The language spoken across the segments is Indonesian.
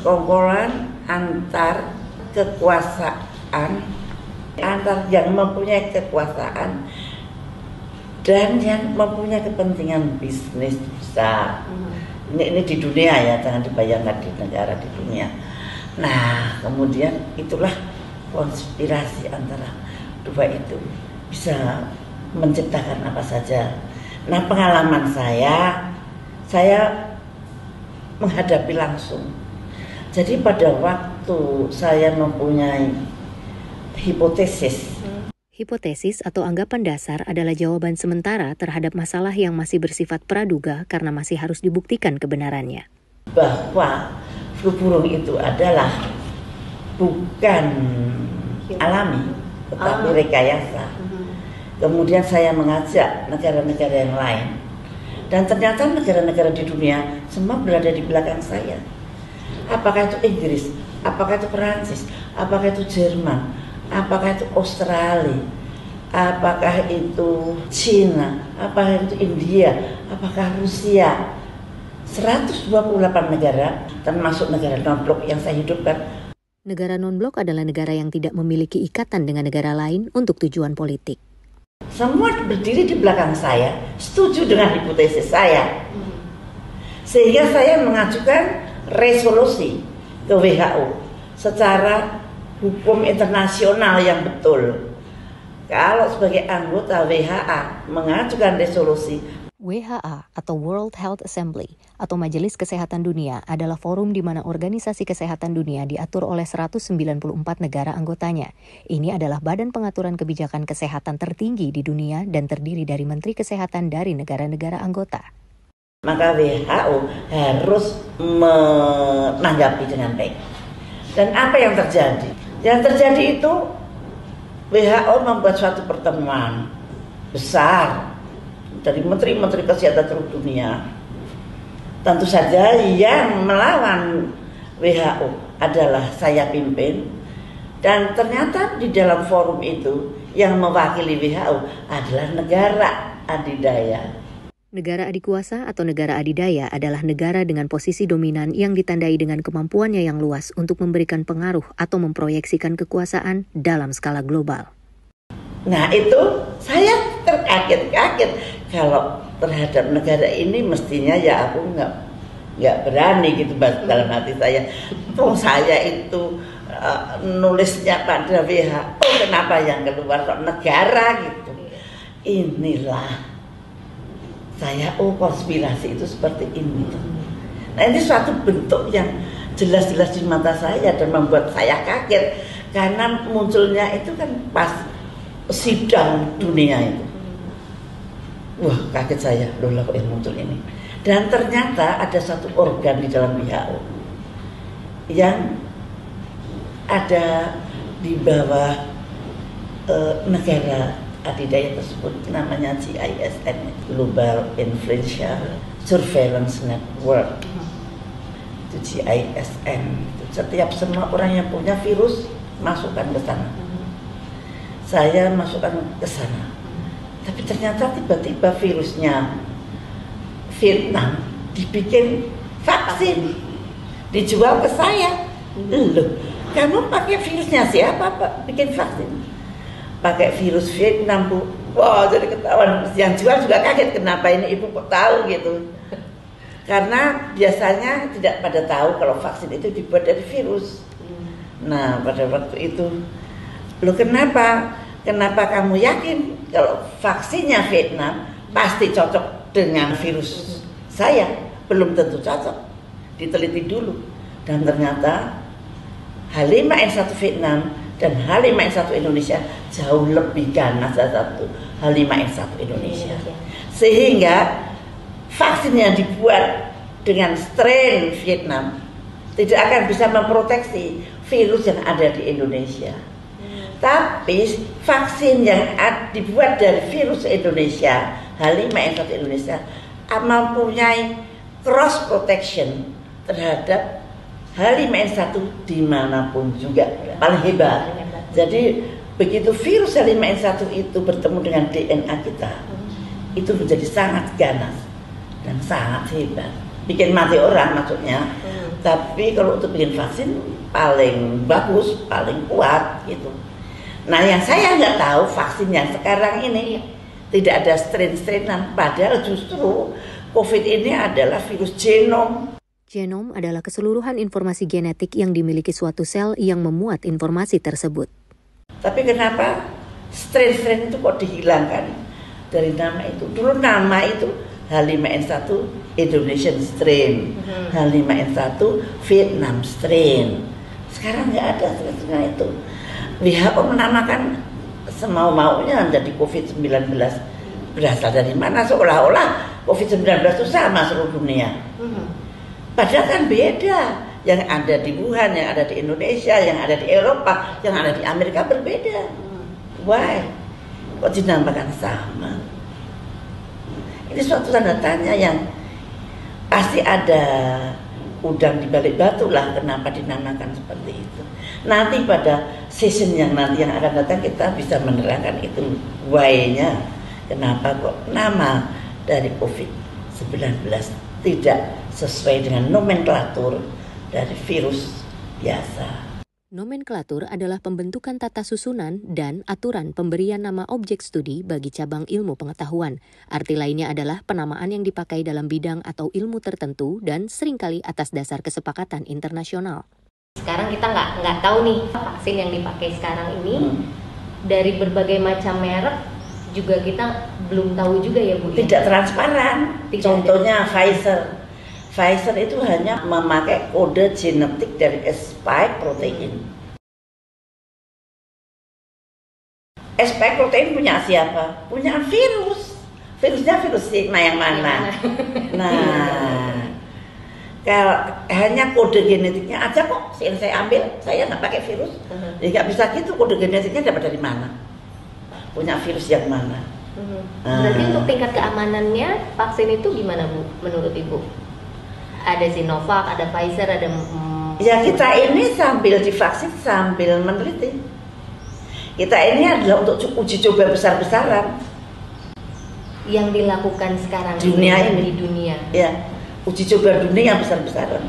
persekongkolan antar kekuasaan, antar yang mempunyai kekuasaan dan yang mempunyai kepentingan bisnis besar. Ini di dunia ya, jangan dibayangkan di negara di dunia. Nah, kemudian itulah konspirasi antara dua itu bisa menciptakan apa saja. Nah, pengalaman saya menghadapi langsung. Jadi pada waktu saya mempunyai hipotesis. Hipotesis atau anggapan dasar adalah jawaban sementara terhadap masalah yang masih bersifat praduga karena masih harus dibuktikan kebenarannya. Bahwa flu burung itu adalah bukan alami, tetapi rekayasa. Kemudian saya mengajak negara-negara yang lain. Dan ternyata negara-negara di dunia semua berada di belakang saya. Apakah itu Inggris, apakah itu Perancis, apakah itu Jerman, apakah itu Australia, apakah itu Cina, apakah itu India, apakah Rusia. 128 negara, termasuk negara non-blok yang saya hidupkan. Negara non-blok adalah negara yang tidak memiliki ikatan dengan negara lain untuk tujuan politik. Semua berdiri di belakang saya, setuju dengan hipotesis saya. Sehingga saya mengajukan resolusi ke WHO secara hukum internasional yang betul. Kalau sebagai anggota WHA mengajukan resolusi, WHA atau World Health Assembly atau Majelis Kesehatan Dunia adalah forum di mana Organisasi Kesehatan Dunia diatur oleh 194 negara anggotanya. Ini adalah badan pengaturan kebijakan kesehatan tertinggi di dunia dan terdiri dari menteri kesehatan dari negara-negara anggota. Maka WHO harus menanggapi dengan baik. Dan apa yang terjadi? Yang terjadi itu WHO membuat suatu pertemuan besar dari menteri-menteri kesehatan seluruh dunia. Tentu saja yang melawan WHO adalah saya pimpin. Dan ternyata di dalam forum itu yang mewakili WHO adalah negara adidaya. Negara adikuasa atau negara adidaya adalah negara dengan posisi dominan yang ditandai dengan kemampuannya yang luas untuk memberikan pengaruh atau memproyeksikan kekuasaan dalam skala global. Nah itu saya terkaget-kaget kalau terhadap negara ini mestinya ya aku nggak berani gitu dalam hati saya. Oh saya itu nulisnya pada WHO, kenapa yang keluar kok negara gitu. Inilah saya, konspirasi itu seperti ini. Nah ini suatu bentuk yang jelas-jelas di mata saya dan membuat saya kaget. Karena munculnya itu kan pas sidang dunia itu. Wah kaget saya, loh kok yang muncul ini. Dan ternyata ada satu organ di dalam WHO yang ada di bawah negara adidaya tersebut, namanya GISN, Global Influential Surveillance Network. Itu GISN. Setiap semua orang yang punya virus masukkan ke sana. Saya masukkan ke sana. Tapi ternyata tiba-tiba virusnya Vietnam dibikin vaksin, dijual ke saya. Loh, kamu pakai virusnya siapa Pak? Bikin vaksin. Pakai virus Vietnam Bu. Wah jadi ketahuan. Yang jual juga kaget, kenapa ini ibu kok tahu gitu. Karena biasanya tidak pada tahu kalau vaksin itu dibuat dari virus. Nah pada waktu itu, loh kenapa kamu yakin kalau vaksinnya Vietnam pasti cocok dengan virus saya? Belum tentu cocok, diteliti dulu. Dan ternyata H5N1 Vietnam dan H5N1 Indonesia jauh lebih ganas satu H5N1 Indonesia. Sehingga vaksin yang dibuat dengan strain Vietnam tidak akan bisa memproteksi virus yang ada di Indonesia. Tapi vaksin yang dibuat dari virus Indonesia, H5N1 Indonesia, mempunyai cross protection terhadap H5N1 dimanapun juga, paling hebat. Jadi begitu virus H5N1 itu bertemu dengan DNA kita, itu menjadi sangat ganas dan sangat hebat, bikin mati orang maksudnya. Tapi kalau untuk bikin vaksin paling bagus, paling kuat gitu. Nah yang saya nggak tahu vaksin yang sekarang ini tidak ada strain-strainan, padahal justru COVID ini adalah virus genom. Genom adalah keseluruhan informasi genetik yang dimiliki suatu sel yang memuat informasi tersebut. Tapi kenapa strain-strain itu kok dihilangkan dari nama itu? Dulu nama itu H5N1 Indonesian strain, H5N1 Vietnam strain. Sekarang nggak ada strain itu. WHO menamakan semau-maunya jadi COVID-19. Berasal dari mana? Seolah-olah COVID-19 itu sama seluruh dunia. Padahal kan beda. Yang ada di Wuhan, yang ada di Indonesia, yang ada di Eropa, yang ada di Amerika berbeda. Why? Kok dinamakan sama? Ini suatu tanda tanya yang pasti ada udang di balik batu lah kenapa dinamakan seperti itu. Nanti pada season yang nanti yang akan datang kita bisa menerangkan itu why-nya. Kenapa kok nama dari COVID-19 tidak sesuai dengan nomenklatur dari virus biasa. Nomenklatur adalah pembentukan tata susunan dan aturan pemberian nama objek studi bagi cabang ilmu pengetahuan. Arti lainnya adalah penamaan yang dipakai dalam bidang atau ilmu tertentu dan seringkali atas dasar kesepakatan internasional. Sekarang kita nggak tahu nih vaksin yang dipakai sekarang ini dari berbagai macam merek juga kita belum tahu juga ya Bu. Tidak transparan. Contohnya Pfizer itu hanya memakai kode genetik dari spike protein. Spike protein punya siapa? Punya virus. Virusnya virus sigma yang mana? Nah, kalau hanya kode genetiknya aja kok yang saya ambil, saya nggak pakai virus. Jadi nggak bisa gitu, kode genetiknya dapat dari mana? Punya virus yang mana? Berarti untuk tingkat keamanannya vaksin itu gimana Bu? Menurut Ibu? Ada Sinovac, ada Pfizer, ada ya kita ini sambil divaksin sambil meneliti. Kita ini adalah untuk uji coba besar-besaran yang dilakukan sekarang dunia ini di dunia. Ya, uji coba dunia besar-besaran.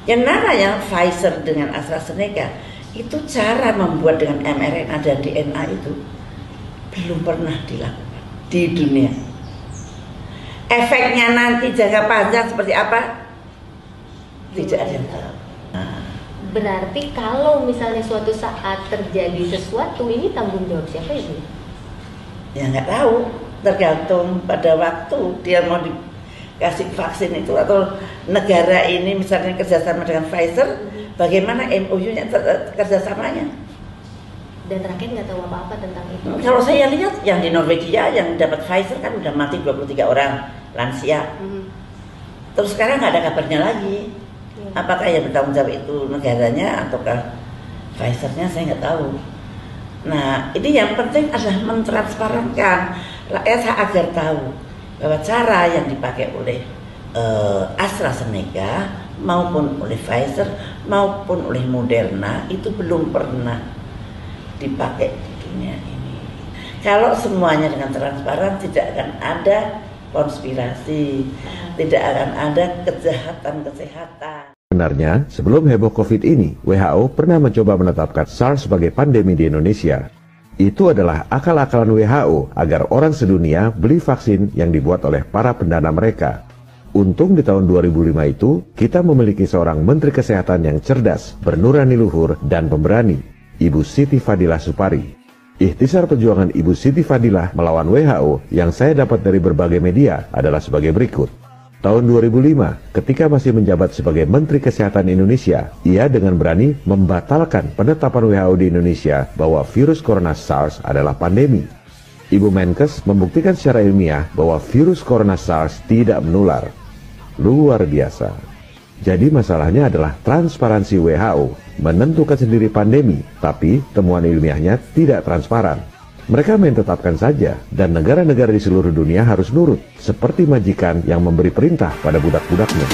Yang namanya Pfizer dengan AstraZeneca itu cara membuat dengan mRNA dan DNA itu belum pernah dilakukan di dunia. Efeknya nanti jangka panjang seperti apa? Tidak ada yang tahu. Berarti kalau misalnya suatu saat terjadi sesuatu, ini tanggung jawab siapa Ibu? Ya nggak tahu, tergantung pada waktu dia mau dikasih vaksin itu atau negara ini misalnya kerjasama dengan Pfizer, bagaimana MOU-nya kerjasamanya? Dan terakhir nggak tahu apa-apa tentang itu. Kalau saya lihat yang di Norwegia yang dapat Pfizer kan udah mati 23 orang lansia. Terus sekarang nggak ada kabarnya lagi. Apakah yang bertanggung jawab itu negaranya ataukah Pfizer-nya, saya nggak tahu. Nah ini yang penting adalah mentransparankan rakyat agar tahu bahwa cara yang dipakai oleh AstraZeneca maupun oleh Pfizer maupun oleh Moderna itu belum pernah dipakai di dunia ini. Kalau semuanya dengan transparan tidak akan ada konspirasi, tidak akan ada kejahatan kesehatan. Sebenarnya, sebelum heboh COVID ini, WHO pernah mencoba menetapkan SARS sebagai pandemi di Indonesia. Itu adalah akal-akalan WHO agar orang sedunia beli vaksin yang dibuat oleh para pendana mereka. Untung di tahun 2005 itu, kita memiliki seorang Menteri Kesehatan yang cerdas, bernurani luhur, dan pemberani, Ibu Siti Fadilah Supari. Ikhtisar perjuangan Ibu Siti Fadilah melawan WHO yang saya dapat dari berbagai media adalah sebagai berikut. Tahun 2005, ketika masih menjabat sebagai Menteri Kesehatan Indonesia, ia dengan berani membatalkan penetapan WHO di Indonesia bahwa virus corona SARS adalah pandemi. Ibu Menkes membuktikan secara ilmiah bahwa virus corona SARS tidak menular. Luar biasa. Jadi masalahnya adalah transparansi WHO menentukan sendiri pandemi, tapi temuan ilmiahnya tidak transparan. Mereka main tetapkan saja, dan negara-negara di seluruh dunia harus nurut, seperti majikan yang memberi perintah pada budak-budaknya.